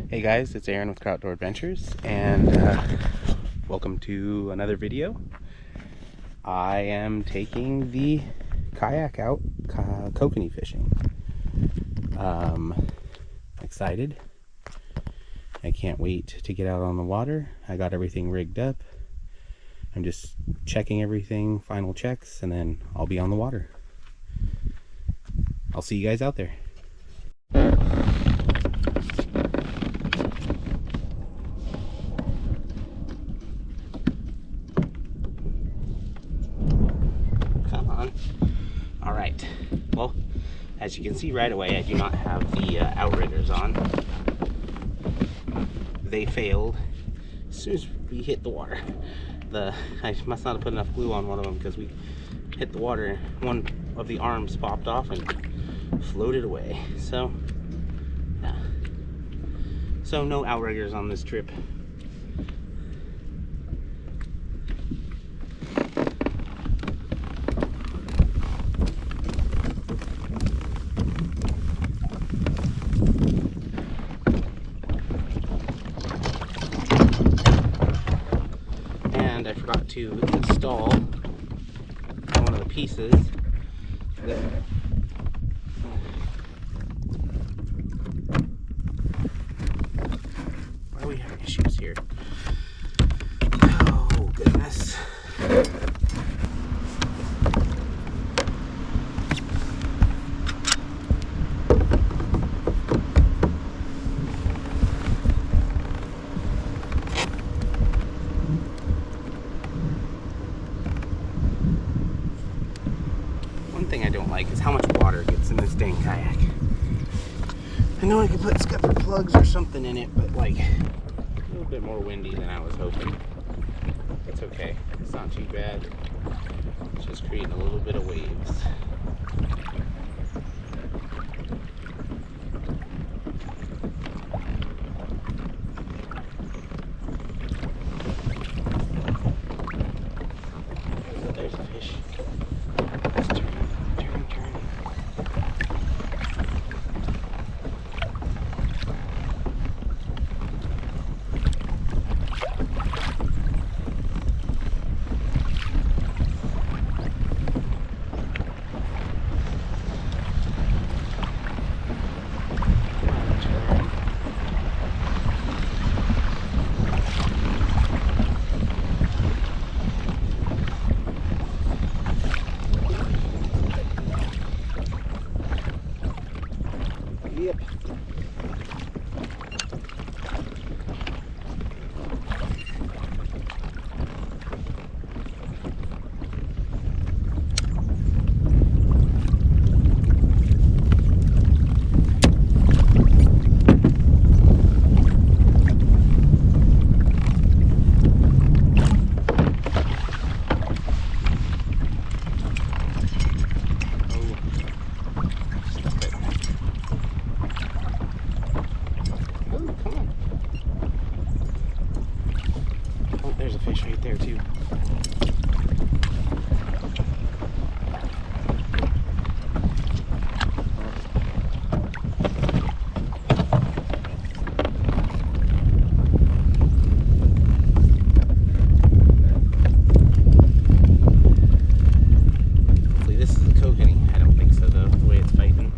Hey guys, it's Aaron with Kroutdoor Adventures, and welcome to another video. I am taking the kayak out Kokanee fishing. Excited. I can't wait to get out on the water. I got everything rigged up. I'm just checking everything, final checks, and then I'll be on the water. I'll see you guys out there. Alright, well, as you can see right away, I do not have the outriggers on. They failed as soon as we hit the water. I must not have put enough glue on one of them because we hit the water. One of the arms popped off and floated away. So, yeah. So no outriggers on this trip. I forgot to install one of the pieces that why are we having issues here? Oh goodness. Thing I don't like is how much water gets in this dang kayak. I know I could put scupper plugs or something in it, but like a little bit more windy than I was hoping. It's okay. It's not too bad. It's just creating a little bit of waves. Oh, there's a fish. Yep. There's a fish right there too. Hopefully this is a Kokanee. I don't think so though, the way it's fighting.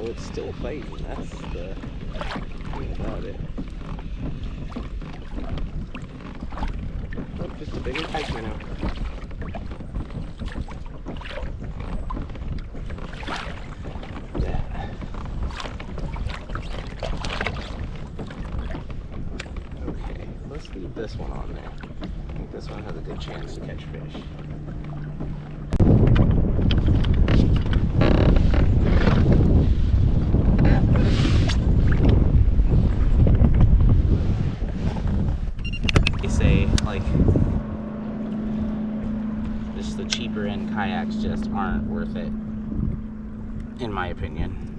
It's still fighting. That's the thing about it. Oh, just a bigger pike minnow. Yeah. Okay, let's leave this one on there. I think this one has a good chance to catch fish. kayaks just aren't worth it, in my opinion.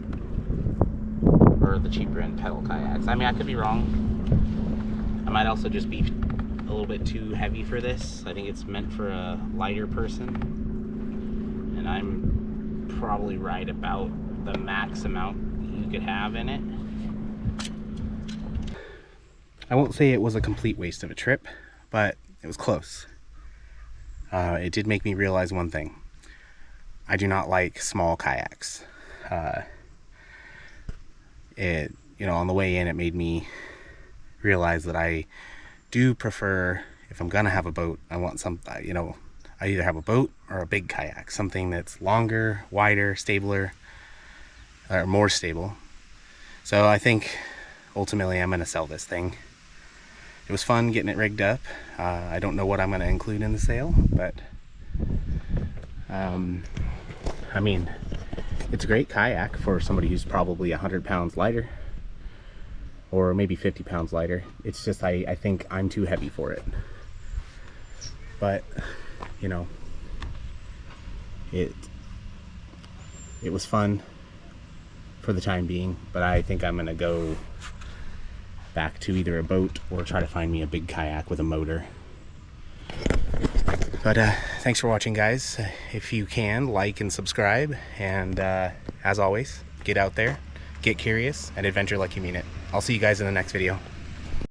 Or the cheaper end pedal kayaks. I mean, I could be wrong. I might also just be a little bit too heavy for this. I think it's meant for a lighter person, and I'm probably right about the max amount you could have in it. I won't say it was a complete waste of a trip, but it was close. It did make me realize one thing. I do not like small kayaks. You know, on the way in, it made me realize that I do prefer, if I'm gonna have a boat, I want some, you know, I either have a boat or a big kayak, something that's longer, wider, stabler, or more stable. So I think ultimately I'm gonna sell this thing. It was fun getting it rigged up. I don't know what I'm gonna include in the sale, but I mean, it's a great kayak for somebody who's probably 100 pounds lighter, or maybe 50 pounds lighter. It's just, I think I'm too heavy for it. But, you know, it was fun for the time being, but I think I'm gonna go back to either a boat or try to find me a big kayak with a motor. But thanks for watching, guys. If you can, like and subscribe, and as always, get out there, get curious, and adventure like you mean it. I'll see you guys in the next video.